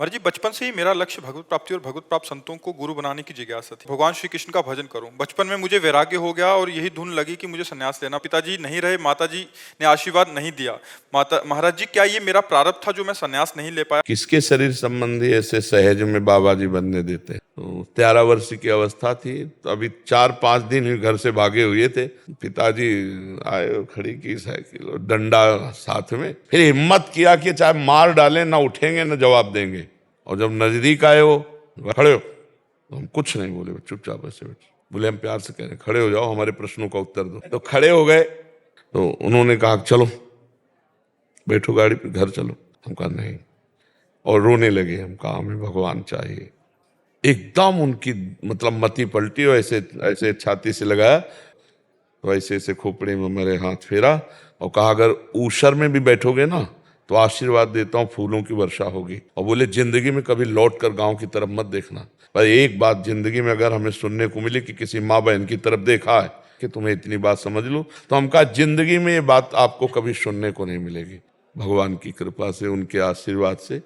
महाराज जी, बचपन से ही मेरा लक्ष्य भगवत प्राप्ति और भगवत प्राप्त संतों को गुरु बनाने की जिज्ञासा थी। भगवान श्री कृष्ण का भजन करूं। बचपन में मुझे वैराग्य हो गया और यही धुन लगी कि मुझे संन्यास लेना। पिताजी नहीं रहे, माताजी ने आशीर्वाद नहीं दिया। महाराज जी, क्या ये मेरा प्रारब्ध था जो मैं संन्यास नहीं ले पाया? किसके शरीर संबंधी ऐसे सहज में बाबा जी बनने देते? तो 13 वर्ष की अवस्था थी, तो अभी 4-5 दिन ही घर से भागे हुए थे। पिताजी आए, खड़ी की साइकिल और डंडा साथ में, फिर हिम्मत किया कि चाहे मार डालें, ना उठेंगे ना जवाब देंगे। और जब नजदीक आए वो, खड़े हो। तो हम कुछ नहीं बोले, चुपचाप ऐसे बैठे। बोले हम प्यार से कह रहे हैं, खड़े हो जाओ, हमारे प्रश्नों का उत्तर दो। तो खड़े हो गए। तो उन्होंने कहा चलो बैठो गाड़ी पे, घर चलो। हम कहा नहीं, और रोने लगे। हम कहा हमें भगवान चाहिए। एकदम उनकी मतलब मति पलटी और ऐसे ऐसे छाती से लगाया, तो ऐसे ऐसे खोपड़े में मेरे हाथ फेरा और कहा अगर ऊषर में भी बैठोगे ना तो आशीर्वाद देता हूँ, फूलों की वर्षा होगी। और बोले जिंदगी में कभी लौट कर गाँव की तरफ मत देखना। पर एक बात जिंदगी में अगर हमें सुनने को मिली कि किसी माँ बहन की तरफ देखा है कि तुम्हें इतनी बात समझ लो, तो हम कहा जिंदगी में ये बात आपको कभी सुनने को नहीं मिलेगी। भगवान की कृपा से, उनके आशीर्वाद से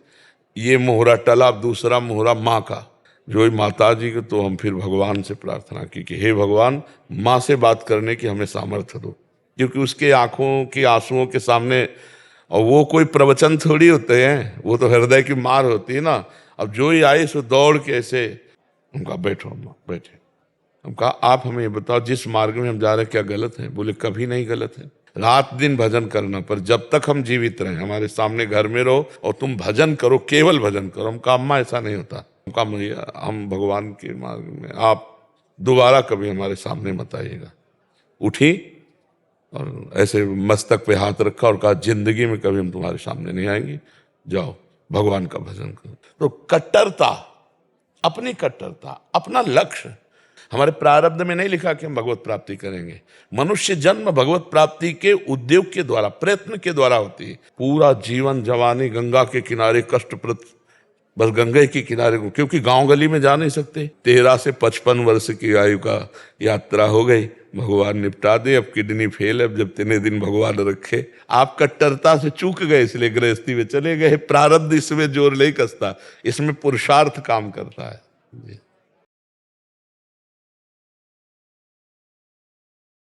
ये मोहरा टला। अब दूसरा मोहरा माँ का, जो माता जी को, तो हम फिर भगवान से प्रार्थना की कि हे भगवान, माँ से बात करने की हमें सामर्थ्य दो, क्योंकि उसके आंखों के आंसुओं के सामने, और वो कोई प्रवचन थोड़ी होते हैं, वो तो हृदय की मार होती है ना। अब जो ही आए सो दौड़ के ऐसे, हम कहा बैठो अम्मा, बैठे। हम कहा आप हमें ये बताओ जिस मार्ग में हम जा रहे हैं क्या गलत है? बोले कभी नहीं गलत है, रात दिन भजन करना, पर जब तक हम जीवित रहें हमारे सामने घर में रहो और तुम भजन करो, केवल भजन करो। हम कहा अम्मा ऐसा नहीं होता। हम कहा भैया हम भगवान के मार्ग में, आप दोबारा कभी हमारे सामने मत आइएगा। उठी और ऐसे मस्तक पे हाथ रखा और कहा जिंदगी में कभी हम तुम्हारे सामने नहीं आएंगे, जाओ भगवान का भजन करो। तो कट्टरता, अपनी कट्टरता, अपना लक्ष्य। हमारे प्रारब्ध में नहीं लिखा कि हम भगवत प्राप्ति करेंगे। मनुष्य जन्म भगवत प्राप्ति के उद्योग के द्वारा, प्रयत्न के द्वारा होती है। पूरा जीवन जवानी गंगा के किनारे कष्टप्रद, बस गंगा के किनारे को, क्योंकि गांव गली में जा नहीं सकते। 13 से 55 वर्ष की आयु का यात्रा हो गई, भगवान निपटा दे। अब किडनी फेल है, अब जब 3 दिन भगवान रखे। आप कट्टरता से चूक गए, इसलिए गृहस्थी में चले गए। प्रारब्ध इसमें जोर नहीं कसता, इसमें पुरुषार्थ काम करता है।